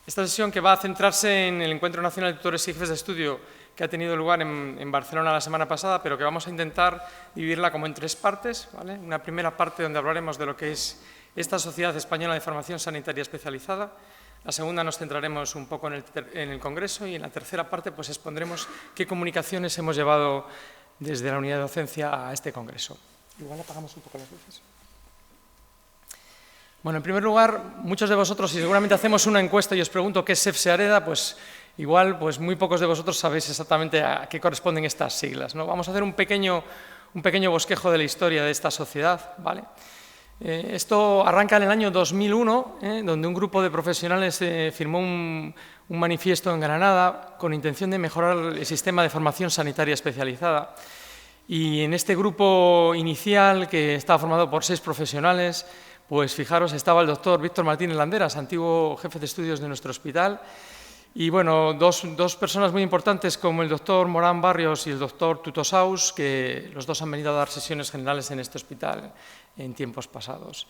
Esta sesión, que va a centrarse en el Encuentro Nacional de Tutores y Jefes de Estudio que ha tenido lugar en Barcelona la semana pasada, pero que vamos a intentar dividirla como en tres partes, ¿vale? Una primera parte donde hablaremos de lo que es esta Sociedad Española de Formación Sanitaria Especializada. La segunda nos centraremos un poco en el Congreso, y en la tercera parte pues expondremos qué comunicaciones hemos llevado desde la unidad de docencia a este Congreso. Igual apagamos un poco las luces. Bueno, en primer lugar, muchos de vosotros, si seguramente hacemos una encuesta y os pregunto qué es SEFSE Areda, pues igual muy pocos de vosotros sabéis exactamente a qué corresponden estas siglas, ¿no? Vamos a hacer un pequeño bosquejo de la historia de esta sociedad, ¿vale? Esto arranca en el año 2001, donde un grupo de profesionales firmó un manifiesto en Granada con intención de mejorar el sistema de formación sanitaria especializada. Y en este grupo inicial, que estaba formado por 6 profesionales, pues fijaros, estaba el doctor Víctor Martínez Landeras, antiguo jefe de estudios de nuestro hospital, y bueno, dos personas muy importantes como el doctor Morán Barrios y el doctor Tutosaus, que los dos han venido a dar sesiones generales en este hospital en tiempos pasados.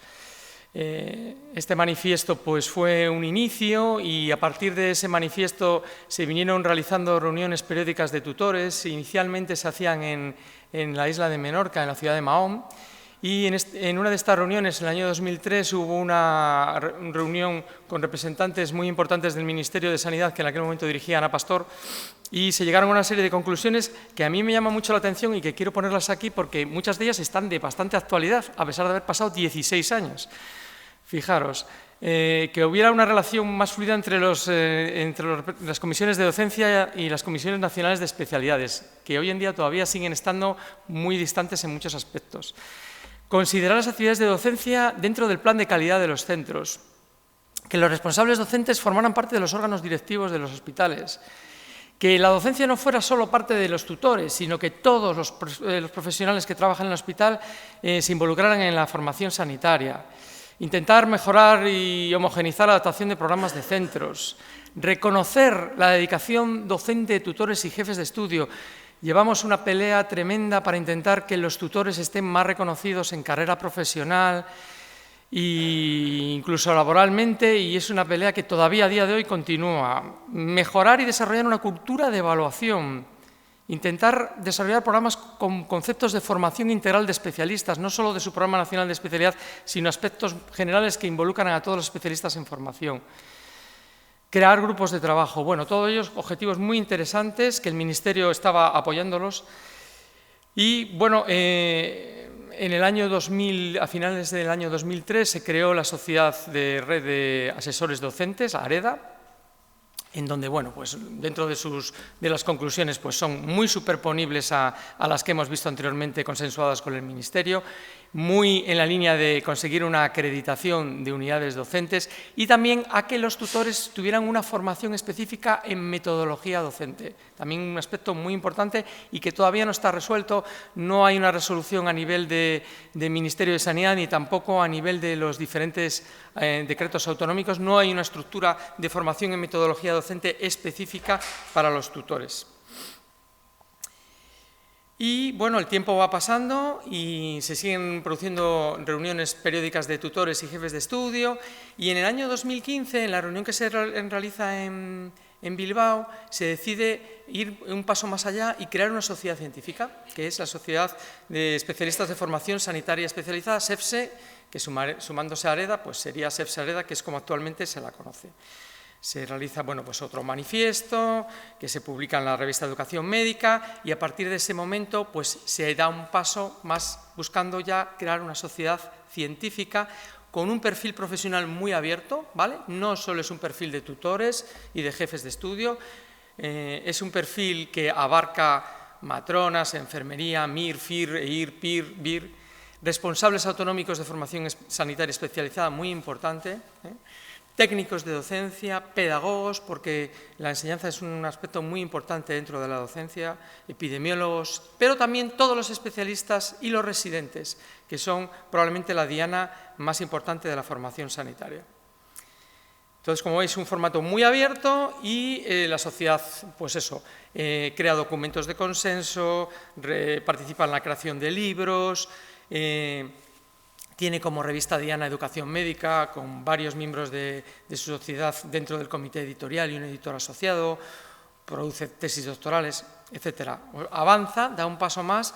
Este manifiesto pues fue un inicio, y a partir de ese manifiesto se vinieron realizando reuniones periódicas de tutores. Inicialmente se hacían en la isla de Menorca, en la ciudad de Mahón. Y en una de estas reuniones, en el año 2003, hubo una reunión con representantes muy importantes del Ministerio de Sanidad, que en aquel momento dirigía Ana Pastor, y se llegaron a una serie de conclusiones que a mí me llaman mucho la atención y que quiero ponerlas aquí porque muchas de ellas están de bastante actualidad, a pesar de haber pasado 16 años. Fijaros, que hubiera una relación más fluida entre las comisiones de docencia y las comisiones nacionales de especialidades, que hoy en día todavía siguen estando muy distantes en muchos aspectos. Considerar las actividades de docencia dentro del plan de calidad de los centros, que los responsables docentes formaran parte de los órganos directivos de los hospitales, que la docencia no fuera solo parte de los tutores, sino que todos los profesionales que trabajan en el hospital se involucraran en la formación sanitaria, intentar mejorar y homogeneizar la adaptación de programas de centros, reconocer la dedicación docente de tutores y jefes de estudio. Llevamos una pelea tremenda para intentar que los tutores estén más reconocidos en carrera profesional e incluso laboralmente, y es una pelea que todavía a día de hoy continúa. Mejorar y desarrollar una cultura de evaluación, intentar desarrollar programas con conceptos de formación integral de especialistas, no solo de su programa nacional de especialidad, sino aspectos generales que involucran a todos los especialistas en formación. Crear grupos de trabajo. Bueno, todos ellos objetivos muy interesantes que el Ministerio estaba apoyándolos. Y bueno, en el año 2000, a finales del año 2003, se creó la Sociedad de Red de Asesores Docentes, AREDA, en donde, bueno, pues dentro de las conclusiones pues son muy superponibles a las que hemos visto anteriormente consensuadas con el Ministerio, muy en la línea de conseguir una acreditación de unidades docentes y también a que los tutores tuvieran una formación específica en metodología docente. También un aspecto muy importante y que todavía no está resuelto. No hay una resolución a nivel de Ministerio de Sanidad ni tampoco a nivel de los diferentes decretos autonómicos. No hay una estructura de formación en metodología docente específica para los tutores. Y bueno, el tiempo va pasando y se siguen produciendo reuniones periódicas de tutores y jefes de estudio, y en el año 2015, en la reunión que se realiza en Bilbao, se decide ir un paso más allá y crear una sociedad científica, que es la Sociedad de Especialistas de Formación Sanitaria Especializada, SEFSE, que sumándose a AREDA, pues sería SEFSE Areda, que es como actualmente se la conoce. Se realiza, bueno, pues otro manifiesto que se publica en la revista Educación Médica, y a partir de ese momento pues se da un paso más buscando ya crear una sociedad científica con un perfil profesional muy abierto, ¿vale? No solo es un perfil de tutores y de jefes de estudio, es un perfil que abarca matronas, enfermería, MIR, FIR, EIR, PIR, BIR, responsables autonómicos de formación sanitaria especializada, muy importante, técnicos de docencia, pedagogos, porque la enseñanza es un aspecto muy importante dentro de la docencia, epidemiólogos, pero también todos los especialistas y los residentes, que son probablemente la diana más importante de la formación sanitaria. Entonces, como veis, un formato muy abierto, y la sociedad, pues eso, crea documentos de consenso, participa en la creación de libros, Tiene como revista diana Educación Médica, con varios miembros de su sociedad dentro del comité editorial y un editor asociado, produce tesis doctorales, etc. Avanza, da un paso más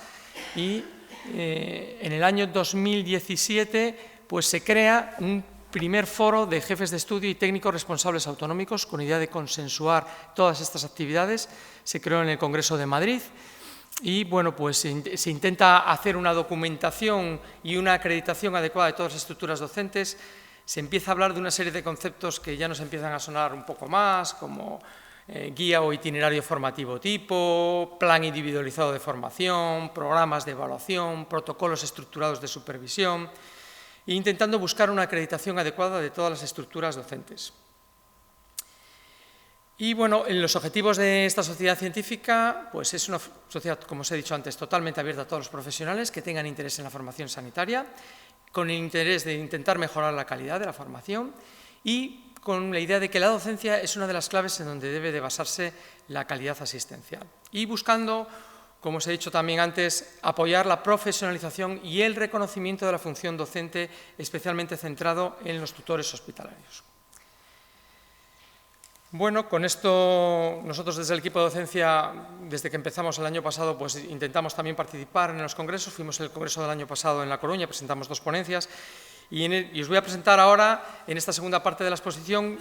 y en el año 2017 pues, se crea un primer foro de jefes de estudio y técnicos responsables autonómicos con idea de consensuar todas estas actividades. Se creó en el Congreso de Madrid y bueno, pues se intenta hacer una documentación y una acreditación adecuada de todas las estructuras docentes. Se empieza a hablar de una serie de conceptos que ya nos empiezan a sonar un poco más, como guía o itinerario formativo tipo, plan individualizado de formación, programas de evaluación, protocolos estructurados de supervisión, e intentando buscar una acreditación adecuada de todas las estructuras docentes. Y bueno, los objetivos de esta sociedad científica, pues es una sociedad, como os he dicho antes, totalmente abierta a todos los profesionales que tengan interés en la formación sanitaria, con el interés de intentar mejorar la calidad de la formación y con la idea de que la docencia es una de las claves en donde debe de basarse la calidad asistencial. Y buscando, como os he dicho también antes, apoyar la profesionalización y el reconocimiento de la función docente, especialmente centrado en los tutores hospitalarios. Bueno, con esto nosotros desde el equipo de docencia, desde que empezamos el año pasado, pues intentamos también participar en los congresos. Fuimos en el congreso del año pasado en La Coruña, presentamos 2 ponencias y os voy a presentar ahora, en esta segunda parte de la exposición,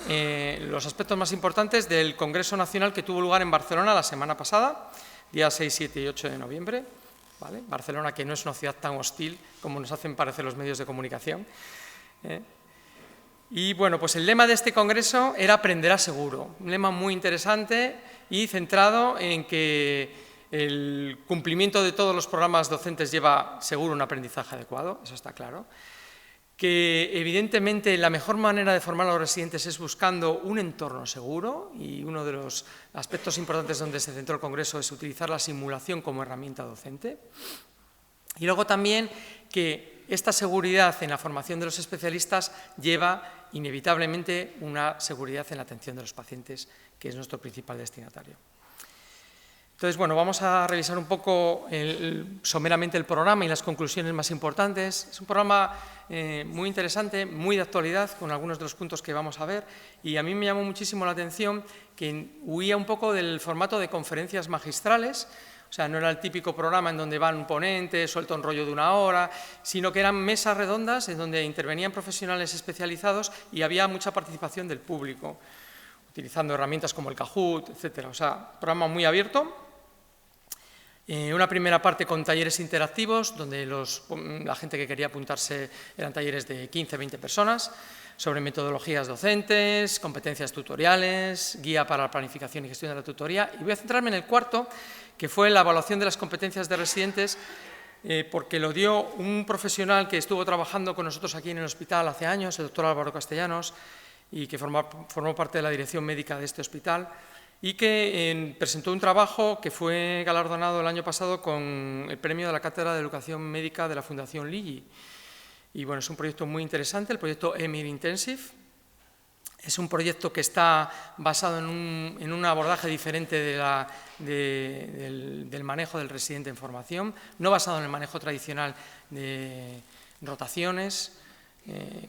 los aspectos más importantes del Congreso Nacional que tuvo lugar en Barcelona la semana pasada, días 6, 7 y 8 de noviembre. ¿Vale? Barcelona, que no es una ciudad tan hostil como nos hacen parecer los medios de comunicación. Y bueno, pues el lema de este congreso era Aprenderás seguro, un lema muy interesante y centrado en que el cumplimiento de todos los programas docentes lleva seguro un aprendizaje adecuado, eso está claro. Que evidentemente la mejor manera de formar a los residentes es buscando un entorno seguro y uno de los aspectos importantes donde se centró el congreso es utilizar la simulación como herramienta docente. Y luego también que esta seguridad en la formación de los especialistas lleva inevitablemente una seguridad en la atención de los pacientes, que es nuestro principal destinatario. Entonces, bueno, vamos a revisar un poco someramente el programa y las conclusiones más importantes. Es un programa muy interesante, muy de actualidad, con algunos de los puntos que vamos a ver, y a mí me llamó muchísimo la atención que huía un poco del formato de conferencias magistrales. O sea, no era el típico programa en donde van un ponente, suelta un rollo de 1 hora, sino que eran mesas redondas en donde intervenían profesionales especializados y había mucha participación del público, utilizando herramientas como el Kahoot, etc. O sea, programa muy abierto. Una primera parte con talleres interactivos, donde la gente que quería apuntarse eran talleres de 15, 20 personas, sobre metodologías docentes, competencias tutoriales, guía para la planificación y gestión de la tutoría. Y voy a centrarme en el cuarto, que fue la evaluación de las competencias de residentes, porque lo dio un profesional que estuvo trabajando con nosotros aquí en el hospital hace años, el doctor Álvaro Castellanos, y que formó parte de la dirección médica de este hospital, y que presentó un trabajo que fue galardonado el año pasado con el premio de la Cátedra de Educación Médica de la Fundación Lilly. Y bueno, es un proyecto muy interesante, el proyecto EMIR Intensive. Es un proyecto que está basado en un abordaje diferente del manejo del residente en formación, no basado en el manejo tradicional de rotaciones,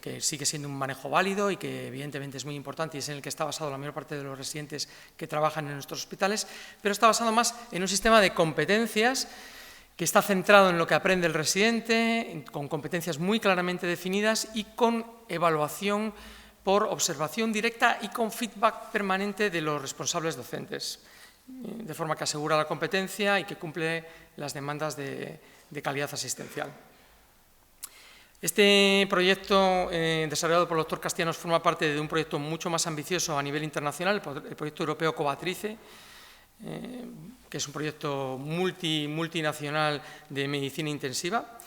que sigue siendo un manejo válido y que evidentemente es muy importante y es en el que está basado la mayor parte de los residentes que trabajan en nuestros hospitales, pero está basado más en un sistema de competencias que está centrado en lo que aprende el residente, con competencias muy claramente definidas y con evaluación por observación directa y con feedback permanente de los responsables docentes, de forma que asegura la competencia y que cumple las demandas de calidad asistencial. Este proyecto desarrollado por el doctor Castellanos forma parte de un proyecto mucho más ambicioso a nivel internacional, el proyecto europeo Covatrice, que es un proyecto multinacional de medicina intensiva.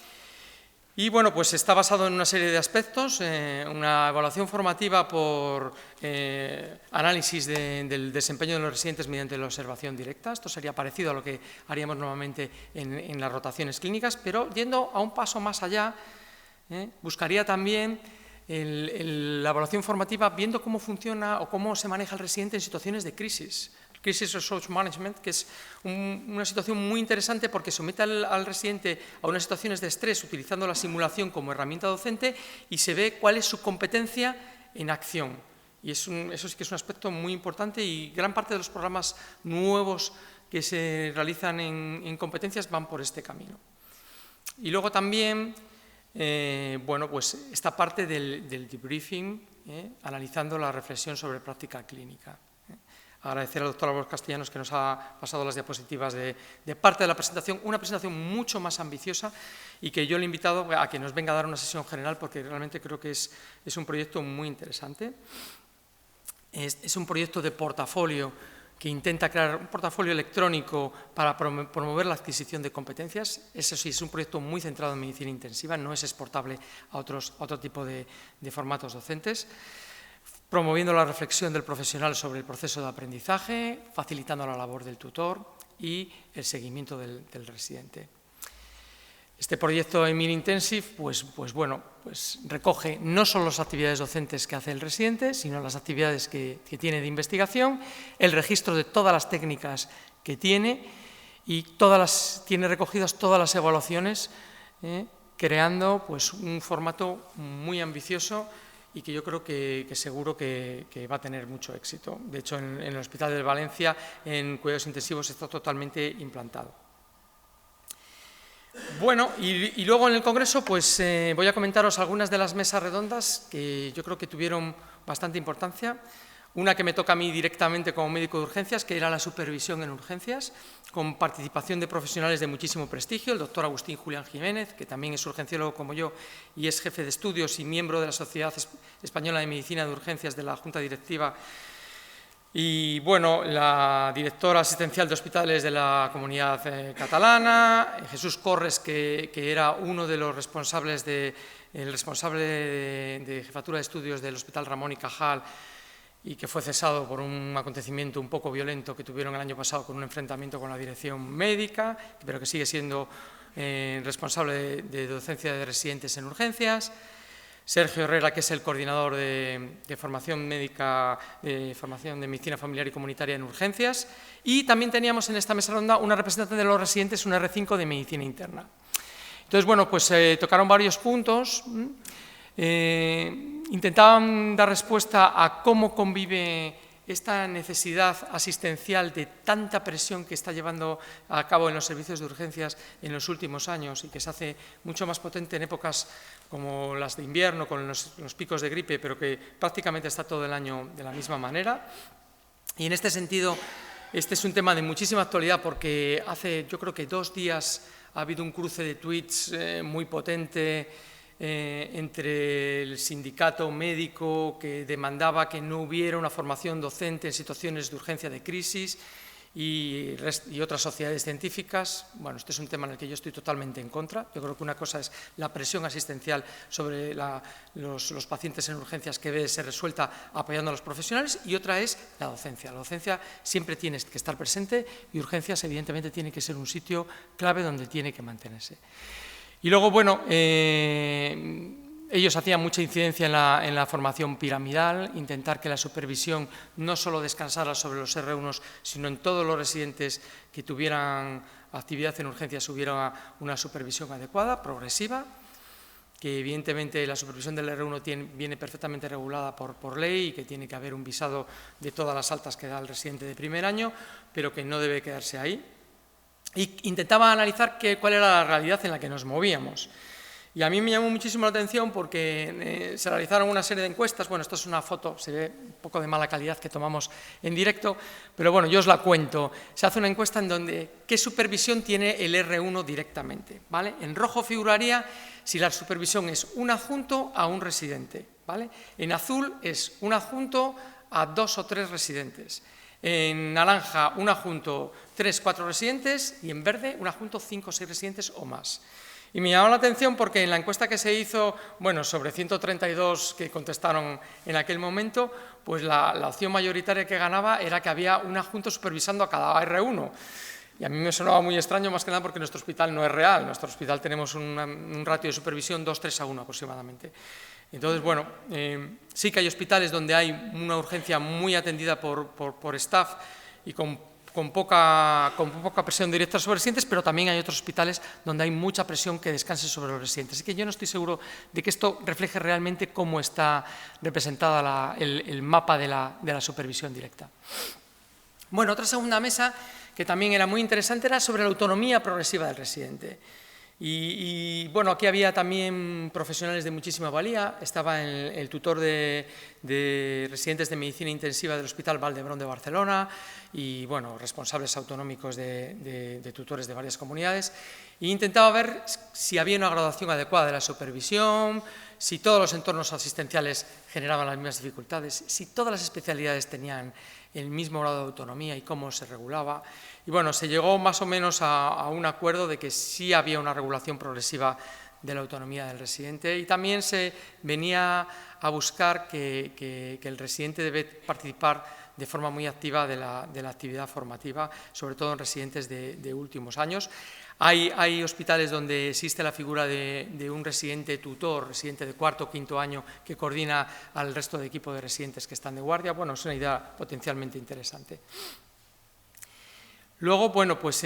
Y bueno, pues está basado en una serie de aspectos, una evaluación formativa por análisis del desempeño de los residentes mediante la observación directa. Esto sería parecido a lo que haríamos normalmente en las rotaciones clínicas, pero yendo a un paso más allá, buscaría también la evaluación formativa viendo cómo funciona o cómo se maneja el residente en situaciones de crisis. Crisis Resource Management, que es una situación muy interesante porque somete al residente a unas situaciones de estrés utilizando la simulación como herramienta docente y se ve cuál es su competencia en acción. Y eso sí que es un aspecto muy importante y gran parte de los programas nuevos que se realizan en competencias van por este camino. Y luego también, bueno, pues esta parte del debriefing, analizando la reflexión sobre práctica clínica. Agradecer al doctor Álvaro Castellanos que nos ha pasado las diapositivas de parte de la presentación, una presentación mucho más ambiciosa y que yo le he invitado a que nos venga a dar una sesión general porque realmente creo que es un proyecto muy interesante. Es un proyecto de portafolio que intenta crear un portafolio electrónico para promover la adquisición de competencias. Eso sí, es un proyecto muy centrado en medicina intensiva, no es exportable a otro tipo de formatos docentes. Promoviendo la reflexión del profesional sobre el proceso de aprendizaje, facilitando la labor del tutor y el seguimiento del residente. Este proyecto EMIR Intensive pues recoge no solo las actividades docentes que hace el residente, sino las actividades que tiene de investigación, el registro de todas las técnicas que tiene y tiene recogidas todas las evaluaciones, creando pues, un formato muy ambicioso y que yo creo que seguro que va a tener mucho éxito. De hecho, en el Hospital de Valencia, en cuidados intensivos, está totalmente implantado. Bueno, y luego en el Congreso pues voy a comentaros algunas de las mesas redondas que yo creo que tuvieron bastante importancia. Una que me toca a mí directamente como médico de urgencias, que era la supervisión en urgencias, con participación de profesionales de muchísimo prestigio, el doctor Agustín Julián Jiménez, que también es urgenciólogo como yo y es jefe de estudios y miembro de la Sociedad Española de Medicina de Urgencias de la Junta Directiva, y bueno, la directora asistencial de hospitales de la Comunidad Catalana, Jesús Corres, que era uno de los responsables el responsable de jefatura de estudios del Hospital Ramón y Cajal, y que fue cesado por un acontecimiento un poco violento que tuvieron el año pasado con un enfrentamiento con la dirección médica, pero que sigue siendo responsable de docencia de residentes en urgencias. Sergio Herrera, que es el coordinador de formación médica, de formación de medicina familiar y comunitaria en urgencias. Y también teníamos en esta mesa redonda una representante de los residentes, un R5 de medicina interna. Entonces, bueno, pues tocaron varios puntos. Intentaban dar respuesta a cómo convive esta necesidad asistencial de tanta presión que está llevando a cabo en los servicios de urgencias en los últimos años y que se hace mucho más potente en épocas como las de invierno, con los picos de gripe, pero que prácticamente está todo el año de la misma manera. Y en este sentido, este es un tema de muchísima actualidad porque hace, yo creo que 2 días ha habido un cruce de tweets muy potente entre el sindicato médico que demandaba que no hubiera una formación docente en situaciones de urgencia de crisis y otras sociedades científicas. Bueno, este es un tema en el que yo estoy totalmente en contra. Yo creo que una cosa es la presión asistencial sobre los pacientes en urgencias que debe ser resuelta apoyando a los profesionales y otra es la docencia. La docencia siempre tiene que estar presente y urgencias evidentemente tiene que ser un sitio clave donde tiene que mantenerse. Y luego, bueno, ellos hacían mucha incidencia en la formación piramidal, intentar que la supervisión no solo descansara sobre los R1, sino en todos los residentes que tuvieran actividad en urgencias hubiera una supervisión adecuada, progresiva, que evidentemente la supervisión del R1 viene perfectamente regulada por ley y que tiene que haber un visado de todas las altas que da el residente de primer año, pero que no debe quedarse ahí. Y intentaba analizar cuál era la realidad en la que nos movíamos. Y a mí me llamó muchísimo la atención porque se realizaron una serie de encuestas. Bueno, esto es una foto, se ve un poco de mala calidad que tomamos en directo, pero bueno, yo os la cuento. Se hace una encuesta en donde qué supervisión tiene el R1 directamente, ¿vale? En rojo figuraría si la supervisión es un adjunto a un residente, ¿vale? En azul es un adjunto a 2 o 3 residentes. En naranja, un adjunto 3 o 4 residentes y en verde, un adjunto 5 o 6 residentes o más. Y me llamó la atención porque en la encuesta que se hizo, bueno, sobre 132 que contestaron en aquel momento, pues la opción mayoritaria que ganaba era que había un adjunto supervisando a cada R1. Y a mí me sonaba muy extraño, más que nada porque nuestro hospital no es real. En nuestro hospital tenemos un ratio de supervisión 2:3:1 aproximadamente. Entonces, bueno, sí que hay hospitales donde hay una urgencia muy atendida por staff y con poca presión directa sobre residentes, pero también hay otros hospitales donde hay mucha presión que descanse sobre los residentes. Así que yo no estoy seguro de que esto refleje realmente cómo está representada el mapa de la supervisión directa. Bueno, otra segunda mesa que también era muy interesante era sobre la autonomía progresiva del residente. Y bueno, aquí había también profesionales de muchísima valía. Estaba el tutor de residentes de medicina intensiva del Hospital Vall d'Hebron de Barcelona y, bueno, responsables autonómicos de tutores de varias comunidades. E intentaba ver si había una graduación adecuada de la supervisión, si todos los entornos asistenciales generaban las mismas dificultades, si todas las especialidades tenían el mismo grado de autonomía y cómo se regulaba. Y bueno, se llegó más o menos a un acuerdo de que sí había una regulación progresiva de la autonomía del residente y también se venía a buscar que el residente debe participar de forma muy activa de la actividad formativa, sobre todo en residentes de últimos años. Hay hospitales donde existe la figura de un residente tutor, residente de cuarto o quinto año, que coordina al resto de equipo de residentes que están de guardia. Bueno, es una idea potencialmente interesante. Luego, bueno, pues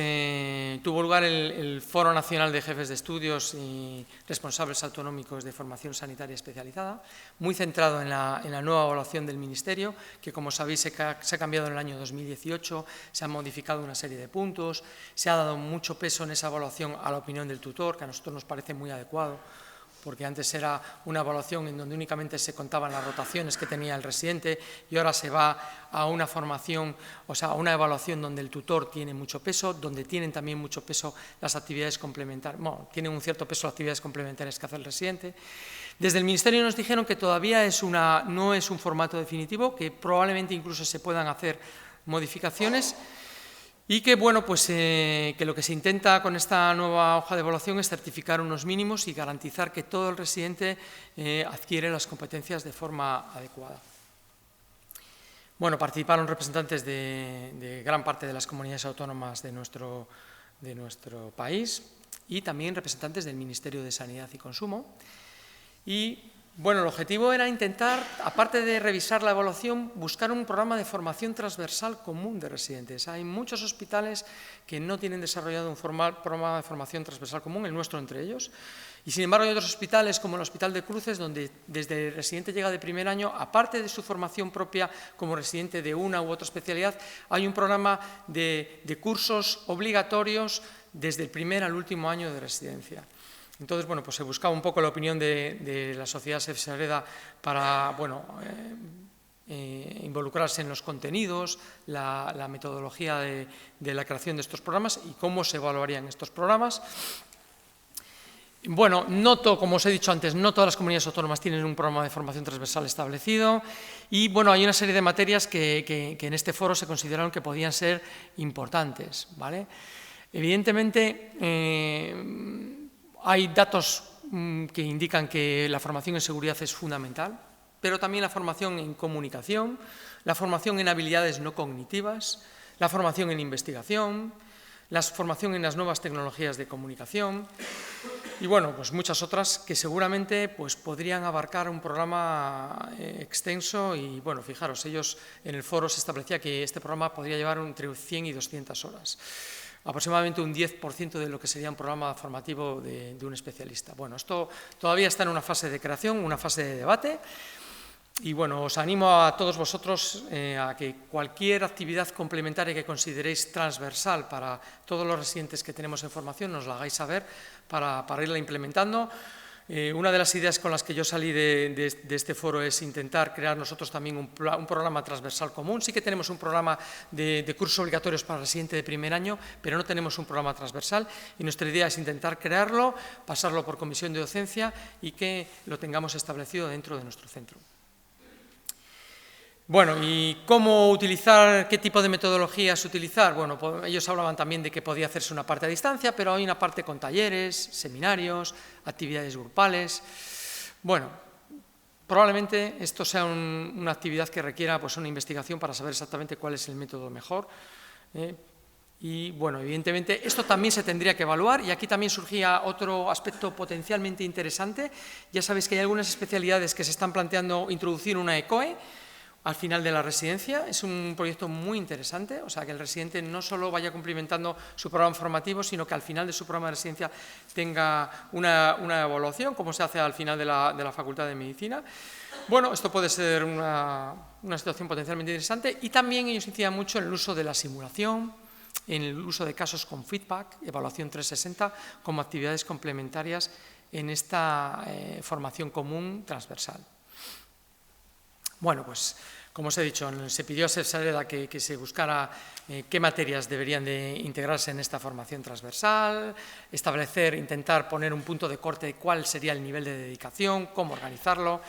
tuvo lugar el Foro Nacional de Jefes de Estudios y Responsables Autonómicos de Formación Sanitaria Especializada, muy centrado en la nueva evaluación del Ministerio, que, como sabéis, se ha cambiado en el año 2018, se han modificado una serie de puntos, se ha dado mucho peso en esa evaluación a la opinión del tutor, que a nosotros nos parece muy adecuado, porque antes era una evaluación en donde únicamente se contaban las rotaciones que tenía el residente y ahora se va a una formación, o sea, a una evaluación donde el tutor tiene mucho peso, donde tienen también mucho peso las actividades complementarias, bueno, tienen un cierto peso las actividades complementarias que hace el residente. Desde el Ministerio nos dijeron que todavía no es un formato definitivo, que probablemente incluso se puedan hacer modificaciones. Y que, bueno, pues que lo que se intenta con esta nueva hoja de evaluación es certificar unos mínimos y garantizar que todo el residente adquiere las competencias de forma adecuada. Bueno, participaron representantes de gran parte de las comunidades autónomas de nuestro país y también representantes del Ministerio de Sanidad y Consumo. Y bueno, el objetivo era intentar, aparte de revisar la evaluación, buscar un programa de formación transversal común de residentes. Hay muchos hospitales que no tienen desarrollado un programa de formación transversal común, el nuestro entre ellos, y sin embargo hay otros hospitales como el Hospital de Cruces, donde desde el residente llega de primer año, aparte de su formación propia como residente de una u otra especialidad, hay un programa de cursos obligatorios desde el primer al último año de residencia. Entonces, bueno, pues se buscaba un poco la opinión de la sociedad CEFSAREDA para, bueno, involucrarse en los contenidos, la metodología de la creación de estos programas y cómo se evaluarían estos programas. Bueno, como os he dicho antes, no todas las comunidades autónomas tienen un programa de formación transversal establecido y, bueno, hay una serie de materias que en este foro se consideraron que podían ser importantes, ¿vale? Evidentemente, hay datos que indican que la formación en seguridad es fundamental, pero también la formación en comunicación, la formación en habilidades no cognitivas, la formación en investigación, la formación en las nuevas tecnologías de comunicación y, bueno, pues muchas otras que seguramente pues, podrían abarcar un programa extenso y, bueno, fijaros, ellos en el foro se establecía que este programa podría llevar entre 100 y 200 horas. Aproximadamente un 10% de lo que sería un programa formativo de un especialista. Bueno, esto todavía está en una fase de creación, una fase de debate, y bueno, os animo a todos vosotros a que cualquier actividad complementaria que consideréis transversal para todos los residentes que tenemos en formación, nos la hagáis saber para irla implementando. Una de las ideas con las que yo salí de este foro es intentar crear nosotros también un programa transversal común. Sí que tenemos un programa de cursos obligatorios para residente de primer año, pero no tenemos un programa transversal y nuestra idea es intentar crearlo, pasarlo por comisión de docencia y que lo tengamos establecido dentro de nuestro centro. Bueno, ¿y cómo utilizar, qué tipo de metodologías utilizar? Bueno, pues ellos hablaban también de que podía hacerse una parte a distancia, pero hay una parte con talleres, seminarios, actividades grupales. Bueno, probablemente esto sea una actividad que requiera pues, una investigación para saber exactamente cuál es el método mejor. Y, bueno, evidentemente, esto también se tendría que evaluar y aquí también surgía otro aspecto potencialmente interesante. Ya sabéis que hay algunas especialidades que se están planteando introducir una ECOE. al final de la residencia. Es un proyecto muy interesante, o sea, que el residente no solo vaya cumplimentando su programa formativo, sino que al final de su programa de residencia tenga una evaluación, como se hace al final de la Facultad de Medicina. Bueno, esto puede ser una situación potencialmente interesante, y también ellos inciden mucho en el uso de la simulación, en el uso de casos con feedback, evaluación 360, como actividades complementarias en esta formación común transversal. Bueno, pues como os he dicho, se pidió a CEFSAREDA que se buscara qué materias deberían de integrarse en esta formación transversal, intentar poner un punto de corte de cuál sería el nivel de dedicación, cómo organizarlo.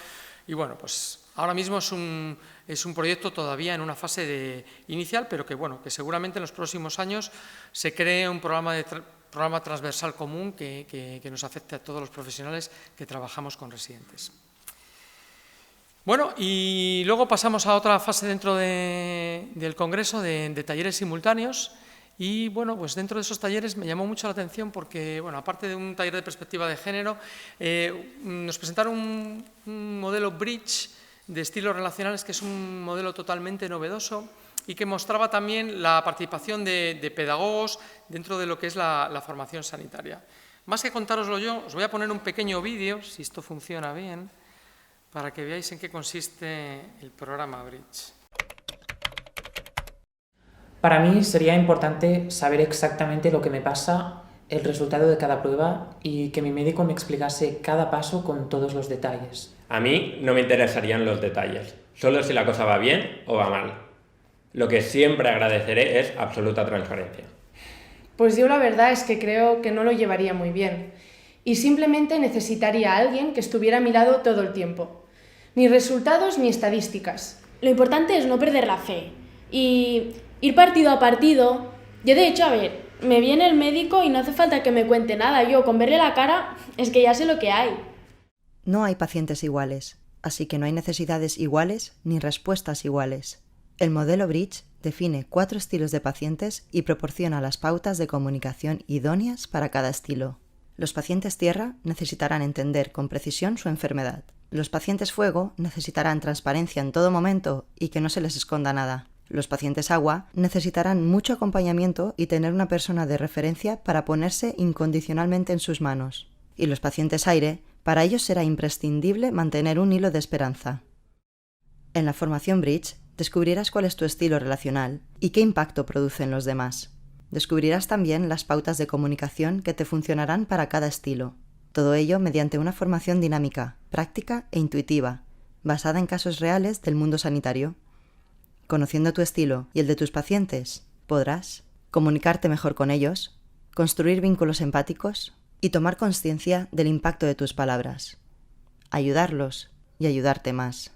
Y bueno, pues ahora mismo es un proyecto todavía en una fase inicial, pero que seguramente en los próximos años se cree un programa transversal común que nos afecte a todos los profesionales que trabajamos con residentes. Bueno, y luego pasamos a otra fase dentro del Congreso de talleres simultáneos. Y bueno, pues dentro de esos talleres me llamó mucho la atención porque, bueno, aparte de un taller de perspectiva de género, nos presentaron un modelo Bridge de estilos relacionales, que es un modelo totalmente novedoso y que mostraba también la participación de pedagogos dentro de lo que es la formación sanitaria. Más que contároslo yo, os voy a poner un pequeño vídeo, si esto funciona bien, para que veáis en qué consiste el programa Bridge. Para mí sería importante saber exactamente lo que me pasa, el resultado de cada prueba y que mi médico me explicase cada paso con todos los detalles. A mí no me interesarían los detalles, solo si la cosa va bien o va mal. Lo que siempre agradeceré es absoluta transparencia. Pues yo la verdad es que creo que no lo llevaría muy bien y simplemente necesitaría a alguien que estuviera a mi lado todo el tiempo. Ni resultados ni estadísticas. Lo importante es no perder la fe y ir partido a partido. Yo de hecho, a ver, me viene el médico y no hace falta que me cuente nada. Yo con verle la cara es que ya sé lo que hay. No hay pacientes iguales, así que no hay necesidades iguales ni respuestas iguales. El modelo Bridge define 4 estilos de pacientes y proporciona las pautas de comunicación idóneas para cada estilo. Los pacientes tierra necesitarán entender con precisión su enfermedad. Los pacientes fuego necesitarán transparencia en todo momento y que no se les esconda nada. Los pacientes agua necesitarán mucho acompañamiento y tener una persona de referencia para ponerse incondicionalmente en sus manos. Y los pacientes aire, para ellos será imprescindible mantener un hilo de esperanza. En la formación Bridge descubrirás cuál es tu estilo relacional y qué impacto produce en los demás. Descubrirás también las pautas de comunicación que te funcionarán para cada estilo. Todo ello mediante una formación dinámica, práctica e intuitiva, basada en casos reales del mundo sanitario. Conociendo tu estilo y el de tus pacientes, podrás comunicarte mejor con ellos, construir vínculos empáticos y tomar conciencia del impacto de tus palabras, ayudarlos y ayudarte más.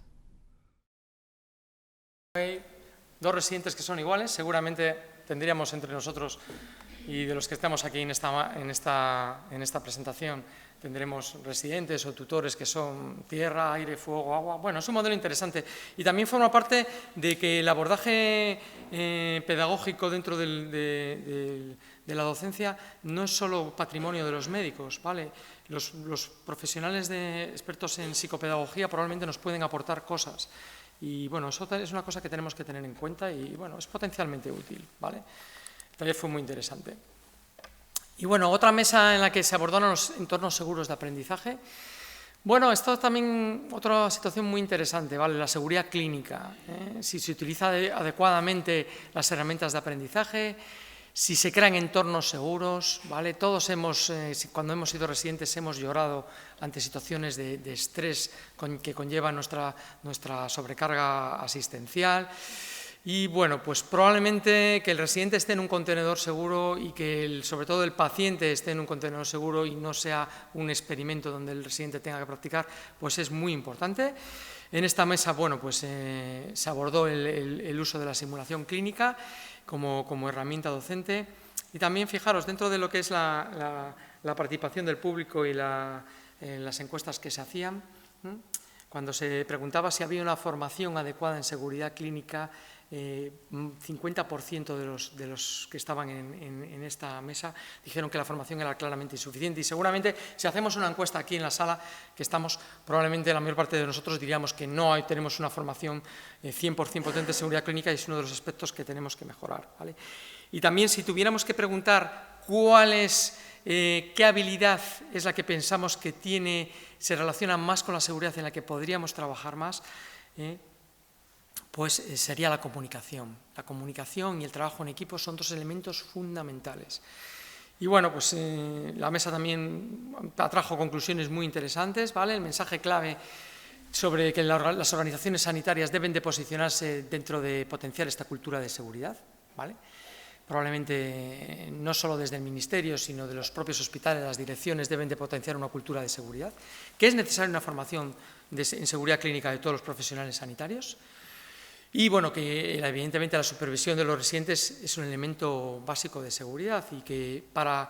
Hay 2 residentes que son iguales, seguramente tendríamos entre nosotros y de los que estamos aquí en esta presentación, tendremos residentes o tutores que son tierra, aire, fuego, agua. Bueno, es un modelo interesante y también forma parte de que el abordaje pedagógico dentro de la docencia no es solo patrimonio de los médicos, ¿vale? Los profesionales expertos en psicopedagogía probablemente nos pueden aportar cosas y bueno, eso es una cosa que tenemos que tener en cuenta y bueno, es potencialmente útil, ¿vale? También fue muy interesante. Y bueno, otra mesa en la que se abordaron los entornos seguros de aprendizaje. Bueno, esto es también otra situación muy interesante, ¿vale? La seguridad clínica, si se utiliza adecuadamente las herramientas de aprendizaje, si se crean entornos seguros, ¿vale? Todos cuando hemos sido residentes, hemos llorado ante situaciones de estrés que conlleva nuestra sobrecarga asistencial. Y bueno, pues probablemente que el residente esté en un contenedor seguro y que sobre todo el paciente esté en un contenedor seguro y no sea un experimento donde el residente tenga que practicar, pues es muy importante. En esta mesa, bueno, pues se abordó el uso de la simulación clínica como herramienta docente y también, fijaros, dentro de lo que es la participación del público y las encuestas que se hacían, cuando se preguntaba si había una formación adecuada en seguridad clínica 50% de los que estaban en esta mesa dijeron que la formación era claramente insuficiente, y seguramente si hacemos una encuesta aquí en la sala que estamos, probablemente la mayor parte de nosotros diríamos que no tenemos una formación 100% potente de seguridad clínica, y es uno de los aspectos que tenemos que mejorar, ¿vale? Y también, si tuviéramos que preguntar qué habilidad es la que pensamos que se relaciona más con la seguridad, en la que podríamos trabajar más, pues sería la comunicación. La comunicación y el trabajo en equipo son dos elementos fundamentales. Y bueno, pues la mesa también atrajo conclusiones muy interesantes, ¿vale? El mensaje clave sobre que las organizaciones sanitarias deben de posicionarse dentro de potenciar esta cultura de seguridad, ¿vale? Probablemente no solo desde el Ministerio, sino de los propios hospitales, las direcciones deben de potenciar una cultura de seguridad, que es necesaria una formación en seguridad clínica de todos los profesionales sanitarios, y bueno, que evidentemente la supervisión de los residentes es un elemento básico de seguridad, y que para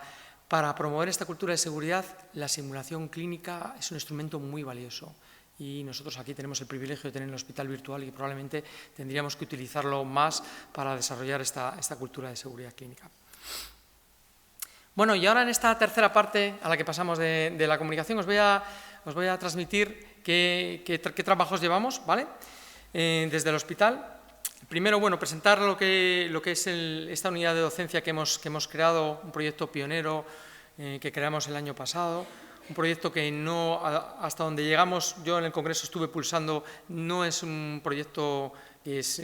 promover esta cultura de seguridad la simulación clínica es un instrumento muy valioso. Y nosotros aquí tenemos el privilegio de tener el hospital virtual, y probablemente tendríamos que utilizarlo más para desarrollar esta cultura de seguridad clínica. Bueno, y ahora en esta tercera parte a la que pasamos de la comunicación os voy a transmitir qué trabajos llevamos, ¿vale? Desde el hospital. Primero, bueno, presentar lo que es esta unidad de docencia que hemos creado, un proyecto pionero que creamos el año pasado. Un proyecto que no, hasta donde llegamos, yo en el Congreso estuve pulsando, no es un proyecto que es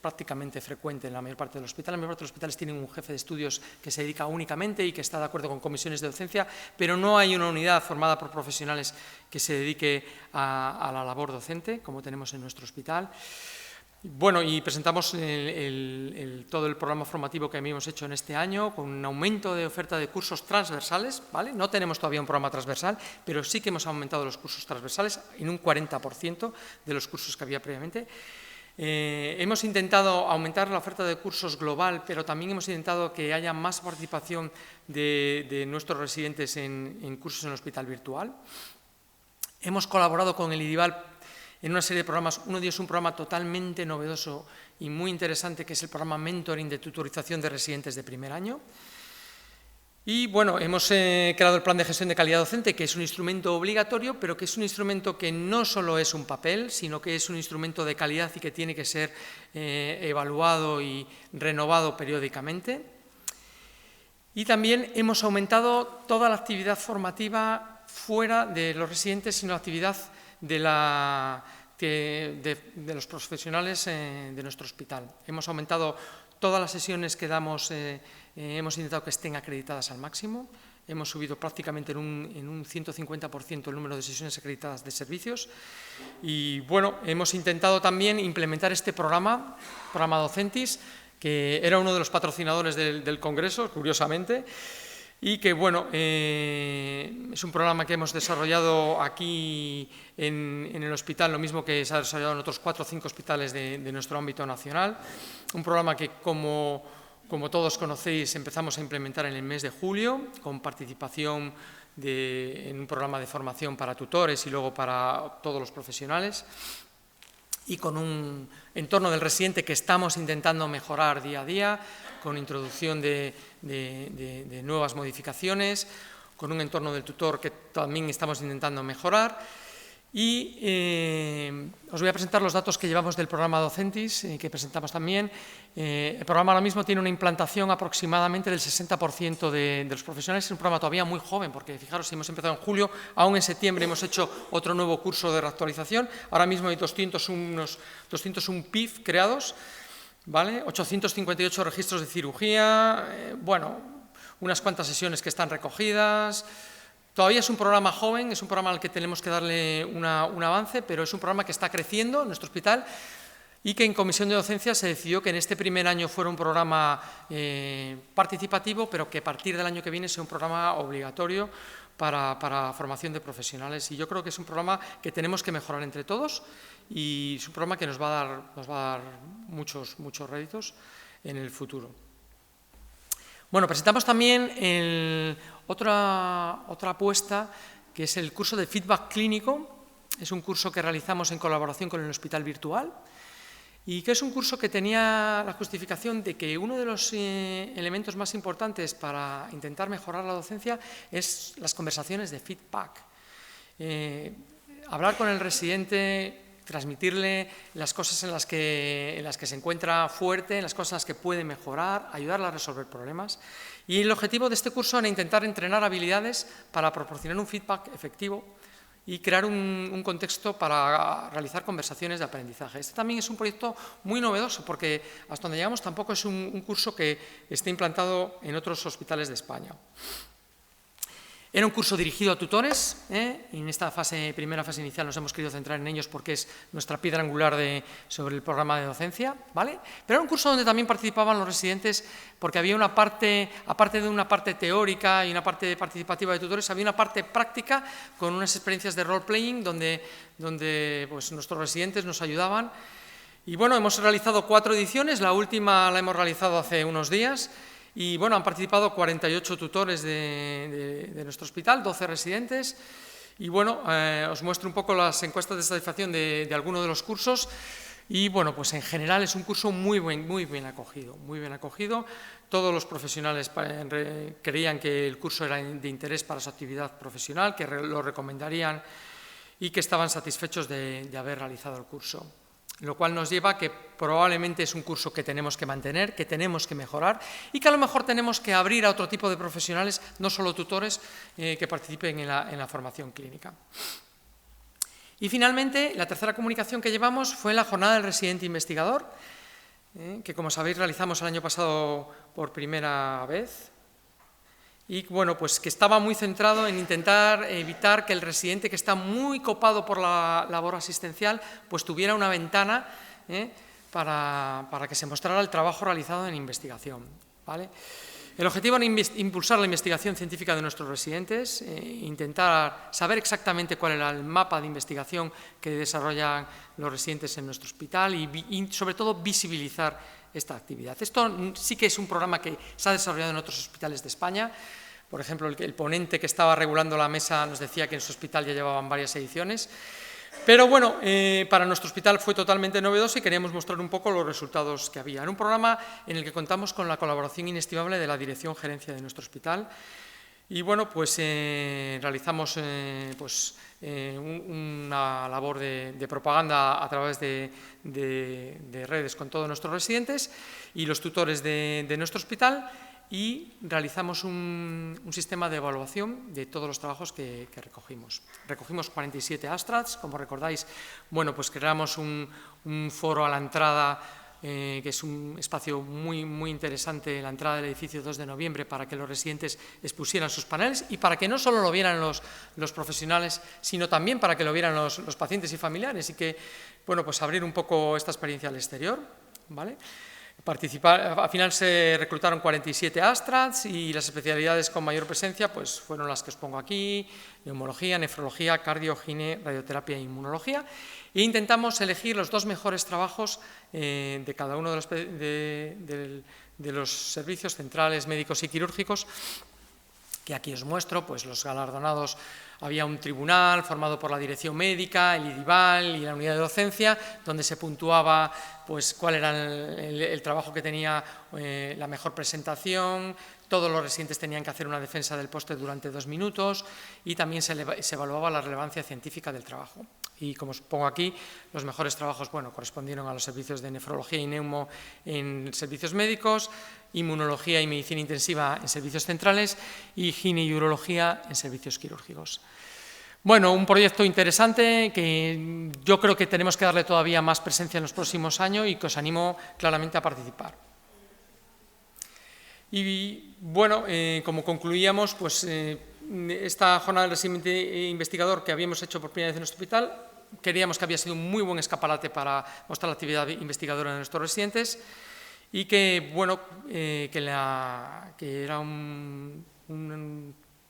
prácticamente frecuente en la mayor parte del hospital. La mayor parte de los hospitales tienen un jefe de estudios que se dedica únicamente y que está de acuerdo con comisiones de docencia, pero no hay una unidad formada por profesionales que se dedique a la labor docente, como tenemos en nuestro hospital. Bueno, y presentamos todo el programa formativo que hemos hecho en este año, con un aumento de oferta de cursos transversales, ¿vale? No tenemos todavía un programa transversal, pero sí que hemos aumentado los cursos transversales en un 40% de los cursos que había previamente. Hemos intentado aumentar la oferta de cursos global, pero también hemos intentado que haya más participación de nuestros residentes en cursos en el hospital virtual. Hemos colaborado con el IDIVAL en una serie de programas. Uno de ellos es un programa totalmente novedoso y muy interesante, que es el programa Mentoring de tutorización de residentes de primer año. Y bueno, hemos creado el plan de gestión de calidad docente, que es un instrumento obligatorio, pero que es un instrumento que no solo es un papel, sino que es un instrumento de calidad y que tiene que ser evaluado y renovado periódicamente. Y también hemos aumentado toda la actividad formativa fuera de los residentes, sino la actividad de los profesionales de nuestro hospital. Hemos aumentado todas las sesiones que damos, hemos intentado que estén acreditadas al máximo. Hemos subido prácticamente en un 150% el número de sesiones acreditadas de servicios. Y bueno, hemos intentado también implementar este programa Docentis, que era uno de los patrocinadores del Congreso, curiosamente, y que, bueno, es un programa que hemos desarrollado aquí en el hospital, lo mismo que se ha desarrollado en otros 4 o 5 hospitales de nuestro ámbito nacional. Un programa que, como todos conocéis, empezamos a implementar en el mes de julio, con participación en un programa de formación para tutores y luego para todos los profesionales, y con un entorno del residente que estamos intentando mejorar día a día, con introducción de nuevas modificaciones, con un entorno del tutor que también estamos intentando mejorar. Y os voy a presentar los datos que llevamos del programa Docentis, que presentamos también. El programa ahora mismo tiene una implantación aproximadamente del 60% de los profesionales. Es un programa todavía muy joven, porque fijaros, si hemos empezado en julio, aún en septiembre hemos hecho otro nuevo curso de reactualización. Ahora mismo hay 201 PIF creados, ¿vale? 858 registros de cirugía, bueno, unas cuantas sesiones que están recogidas. Todavía es un programa joven, es un programa al que tenemos que darle un avance, pero es un programa que está creciendo en nuestro hospital y que en comisión de docencia se decidió que en este primer año fuera un programa participativo, pero que a partir del año que viene sea un programa obligatorio para formación de profesionales. Y yo creo que es un programa que tenemos que mejorar entre todos, y es un programa que nos va a dar muchos réditos en el futuro. Bueno, presentamos también otra apuesta, que es el curso de feedback clínico. Es un curso que realizamos en colaboración con el hospital virtual. y que es un curso que tenía la justificación de que uno de los elementos más importantes para intentar mejorar la docencia es las conversaciones de feedback. Hablar con el residente, transmitirle las cosas en las que se encuentra fuerte, en las cosas en las que puede mejorar, ayudarle a resolver problemas. Y el objetivo de este curso era intentar entrenar habilidades para proporcionar un feedback efectivo y crear un contexto para realizar conversaciones de aprendizaje. Este también es un proyecto muy novedoso porque hasta donde llegamos tampoco es un curso que esté implantado en otros hospitales de España. Era un curso dirigido a tutores, en esta primera fase inicial nos hemos querido centrar en ellos porque es nuestra piedra angular sobre el programa de docencia, ¿vale? Pero era un curso donde también participaban los residentes porque había una parte, aparte de una parte teórica y una parte participativa de tutores, había una parte práctica con unas experiencias de role-playing donde pues, nuestros residentes nos ayudaban. Y bueno, hemos realizado 4 ediciones, la última la hemos realizado hace unos días. Y bueno, han participado 48 tutores de nuestro hospital, 12 residentes. Y bueno, os muestro un poco las encuestas de satisfacción de algunos de los cursos. Y bueno, pues en general es un curso muy bien acogido, muy bien acogido. Todos los profesionales creían que el curso era de interés para su actividad profesional, que lo recomendarían y que estaban satisfechos de haber realizado el curso. Lo cual nos lleva a que probablemente es un curso que tenemos que mantener, que tenemos que mejorar y que a lo mejor tenemos que abrir a otro tipo de profesionales, no solo tutores, que participen en la formación clínica. Y finalmente, la tercera comunicación que llevamos fue en la jornada del residente investigador, que como sabéis realizamos el año pasado por primera vez. Y bueno, pues que estaba muy centrado en intentar evitar que el residente que está muy copado por la labor asistencial, pues tuviera una ventana para que se mostrara el trabajo realizado en investigación, ¿vale? El objetivo era impulsar la investigación científica de nuestros residentes, intentar saber exactamente cuál era el mapa de investigación que desarrollan los residentes en nuestro hospital y sobre todo visibilizar esta actividad. Esto sí que es un programa que se ha desarrollado en otros hospitales de España. Por ejemplo, el ponente que estaba regulando la mesa nos decía que en su hospital ya llevaban varias ediciones. Pero bueno, para nuestro hospital fue totalmente novedoso y queríamos mostrar un poco los resultados que había. Era un programa en el que contamos con la colaboración inestimable de la dirección gerencia de nuestro hospital. Y bueno, pues realizamos una labor de propaganda a través de redes con todos nuestros residentes y los tutores de nuestro hospital y realizamos un sistema de evaluación de todos los trabajos que recogimos. Recogimos 47 abstracts, como recordáis, bueno, pues creamos un foro a la entrada que es un espacio muy interesante en la entrada del edificio 2 de noviembre para que los residentes expusieran sus paneles y para que no solo lo vieran los profesionales, sino también para que lo vieran los pacientes y familiares y que, bueno, pues abrir un poco esta experiencia al exterior, ¿vale? Al final se reclutaron 47 abstracts y las especialidades con mayor presencia pues, fueron las que os pongo aquí: neumología, nefrología, cardio, gine, radioterapia e inmunología. E intentamos elegir los 2 mejores trabajos de cada uno de los servicios centrales, médicos y quirúrgicos, que aquí os muestro, pues los galardonados. Había un tribunal formado por la dirección médica, el IDIVAL y la unidad de docencia, donde se puntuaba pues, cuál era el trabajo que tenía la mejor presentación. Todos los residentes tenían que hacer una defensa del póster durante 2 minutos y también se evaluaba la relevancia científica del trabajo. Y como os pongo aquí, los mejores trabajos bueno, correspondieron a los servicios de nefrología y neumo en servicios médicos, inmunología y medicina intensiva en servicios centrales y gine y urología en servicios quirúrgicos. Bueno, un proyecto interesante que yo creo que tenemos que darle todavía más presencia en los próximos años y que os animo claramente a participar. Y bueno, como concluíamos, pues esta jornada del residente investigador que habíamos hecho por primera vez en nuestro hospital, creíamos que había sido un muy buen escaparate para mostrar la actividad investigadora de nuestros residentes y que, bueno, que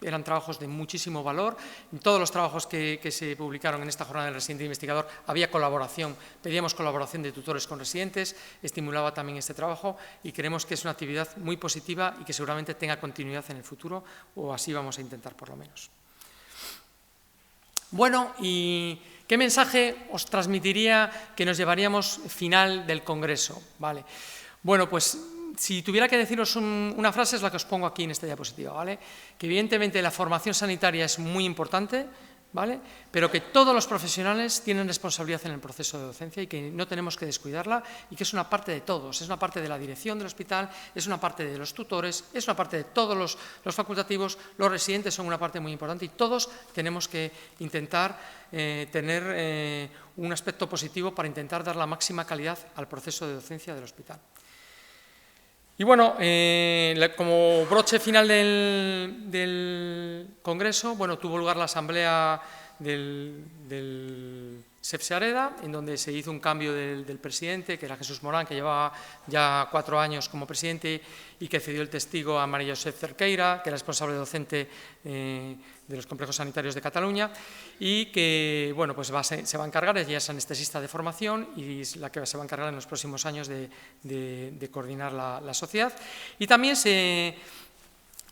eran trabajos de muchísimo valor. En todos los trabajos que se publicaron en esta jornada del residente investigador había colaboración, pedíamos colaboración de tutores con residentes, estimulaba también este trabajo y creemos que es una actividad muy positiva y que seguramente tenga continuidad en el futuro, o así vamos a intentar por lo menos. Bueno, y ¿Qué mensaje os transmitiría que nos llevaríamos final del Congreso? ¿Vale? Bueno, pues si tuviera que deciros una frase es la que os pongo aquí en esta diapositiva, ¿vale? Que evidentemente la formación sanitaria es muy importante, ¿vale? Pero que todos los profesionales tienen responsabilidad en el proceso de docencia y que no tenemos que descuidarla y que es una parte de todos, es una parte de la dirección del hospital, es una parte de los tutores, es una parte de todos los facultativos, los residentes son una parte muy importante y todos tenemos que intentar tener un aspecto positivo para intentar dar la máxima calidad al proceso de docencia del hospital. Y bueno, como broche final del Congreso, bueno, tuvo lugar la asamblea del SEPSE-AREDA, en donde se hizo un cambio del presidente, que era Jesús Morán, que llevaba ya 4 años como presidente y que cedió el testigo a María José Cerqueira, que era responsable docente de los complejos sanitarios de Cataluña y que, bueno, pues se va a encargar, ella es anestesista de formación y es la que se va a encargar en los próximos años de coordinar la sociedad. Y también se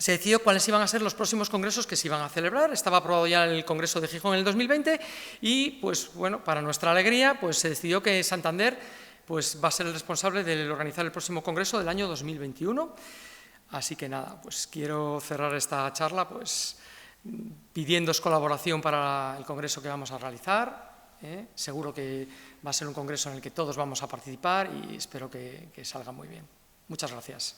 decidió cuáles iban a ser los próximos congresos que se iban a celebrar. Estaba aprobado ya el Congreso de Gijón en el 2020 y, pues bueno, para nuestra alegría, pues se decidió que Santander pues, va a ser el responsable de organizar el próximo Congreso del año 2021. Así que nada, pues quiero cerrar esta charla pues pidiéndoos colaboración para el Congreso que vamos a realizar. Seguro que va a ser un Congreso en el que todos vamos a participar y espero que salga muy bien. Muchas gracias.